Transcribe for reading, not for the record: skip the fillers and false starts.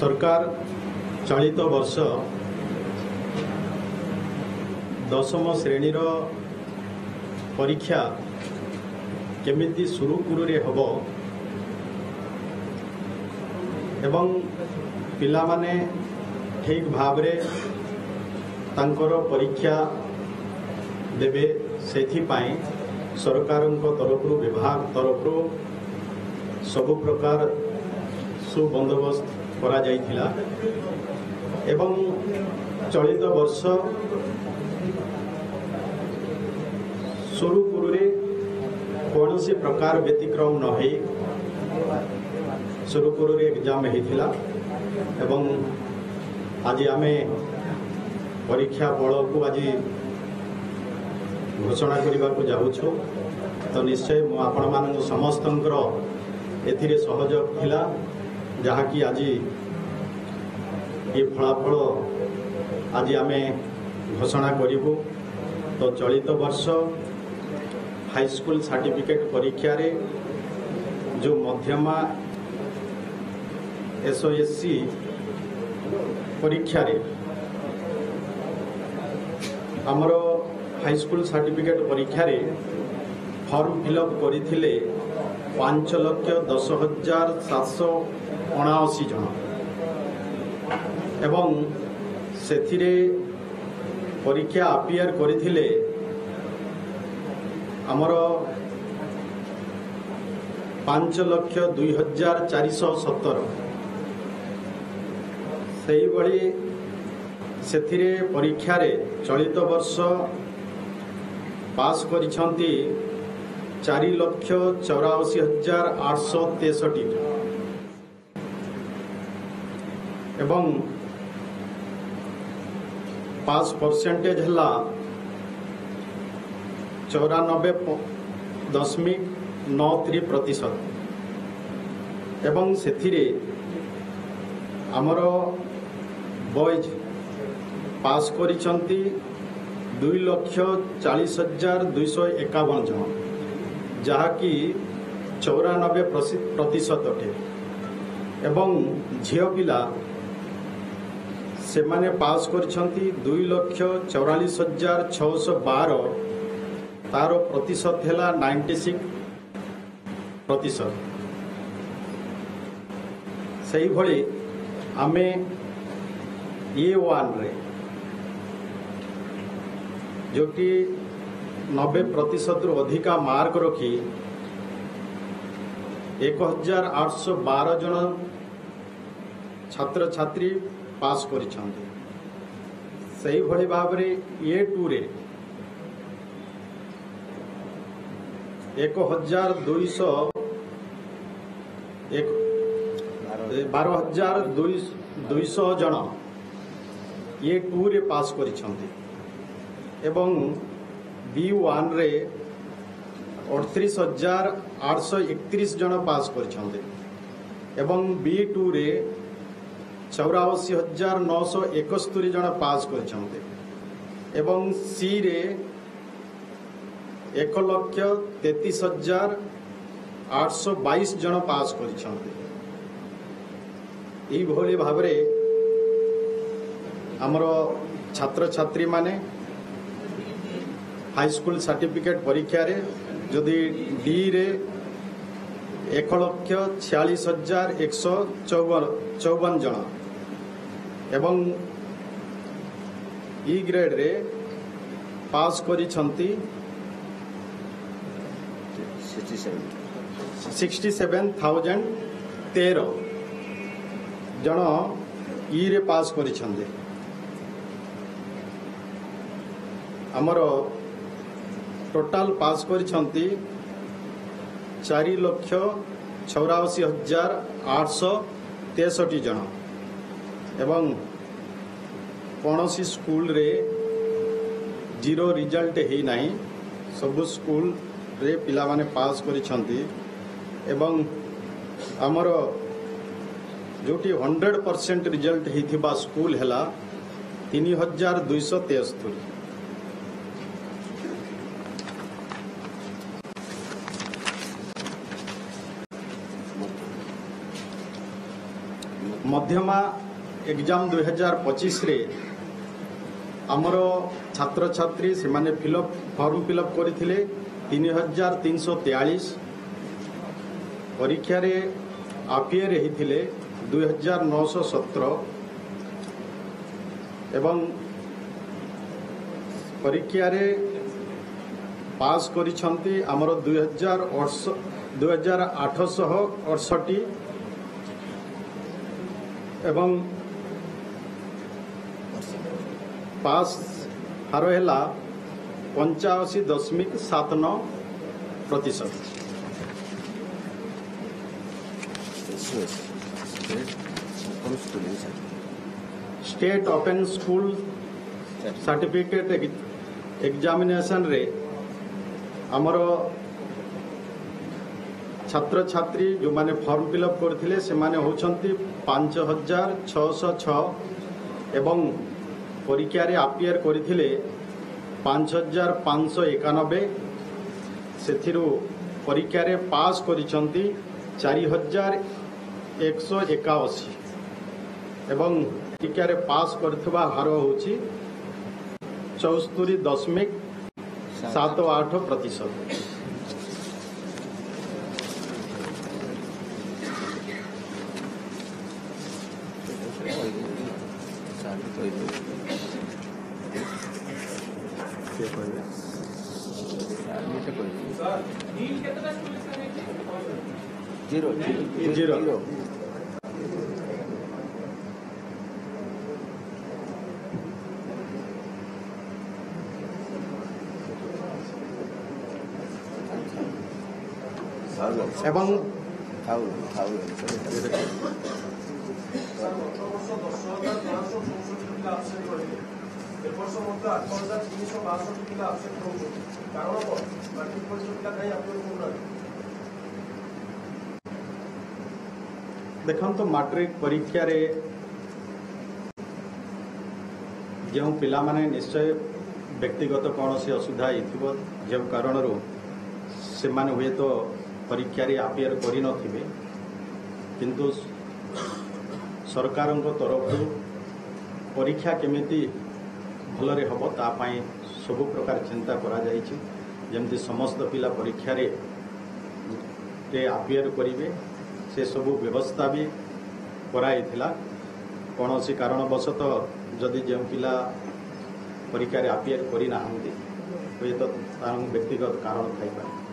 सरकार चलित वर्ष दशम श्रेणीर परीक्षा केमिति सुरुखुरुरे हब एवं पिलामाने ठीक भावरे तांकर परीक्षा देवे सेथिपाई सरकारଙ୍କ तरफरु विभाग तरफरु सबु प्रकार सुबंदोबस्त करा जाइथिला एवं चलित वर्ष सुरुखुरुरे कौनसी प्रकार व्यतिक्रम न हो सुरुखुरुरे एग्जाम होइथिला एवं आज आमे परीक्षा फल को आज घोषणा करने को जाऊँ तो निश्चय मु आपण मान समस्तंकर एथिरे सहयोग थिला जहाँकि आज ये फलाफल आज आमे घोषणा करूँ तो चलित वर्ष हाईस्कूल सर्टिफिकेट परीक्षा रे जो मध्यमा एसओएससी परीक्षा रे आमर हाईस्कूल सर्टिफिकेट परीक्षा रे फॉर्म फिलअप करथिले 5,10,779 जन एवं सेथिरे परीक्षा अपियर करथिले आमर 5,02,417 सेही भली सेथिरे परीक्षा रे चलित वर्ष पास करिछंती 4,84,863 एवं पास परसेंटेज हला 94.93% एवं सेथिरे आमर बॉयज पास करिछंती 2,40,251 जन जहाँकि 94% अटे एवं झियो पिला से माने पास करिछंती 2,44,612 तार प्रतिशत हैला 96%। सही भली आमे A1 रे जो कि 90% रु अधिका मार्क रखी 1,812 जन छात्र छात्री पास करिछंती सही भली भाव रे A2 रे 12,200 जन A2 रे पास करिछंती एवं B1 रे 38,831 जन पास करिछंती एवं B2 रे 84,971 जन पास करिछंती एवं C रे 1,33,822 जन पास करिछंती ई भली भाबरे हमर छात्र छात्री माने हाईस्कूल सर्टिफिकेट परीक्षा रे जदि डी रे 1,46,154 जन एवं ई ग्रेड रे पास करिछंती 67,013 जन ई रे पास करिछंती हमर टोटाल पास करिछंती 4,84,863 जन एवं कौनसी स्कूल रे जीरो रिजल्ट है नहीं सब स्कूल रे पिला माने पास करिछंती एवं हमर जोटी 100% रिजल्ट हिथिबा स्कूल हैला 3,273 मत मध्यमा एग्जाम 2025 रे आमर छात्र छात्री से माने फॉर्म फिलअप करथिले 3343 परीक्षा रे आपियर रही 2917 एवं परीक्षा रे पास करिछंती आमर 2868 एवं पास हार है 85.79%। State open school certificate examination रे आमर छात्र छात्री जो माने फॉर्म फिलअप करथिले से माने होछंती 5606 एवं परीक्षा रे अपियर करथिले 5591 सेथिरु परीक्षा रे पास करिसंती 4181 एवं परीक्षा रे पास करथबा हार होची 74.78%। जीरो एवं देखो तो मैट्रिक परीक्षा रे जो पिला माने निश्चय व्यक्तिगत कौन सी असुविधा हो जो कारण से माने हुए तो परीक्षा रे अपियर करि नथिबे किंतु सरकार तरफ परीक्षा केमिति भलरे हबो ता पई सब प्रकार चिंता करा जायछि जेमति समस्त पिला परीक्षा रे अपियर करिवे से सब व्यवस्था भी कराइथिला कौन सी कारणवशतः जदि जो पिला परीक्षा रे अपियर करि नाहंती हुए तो व्यक्तिगत कारण थाइपारे।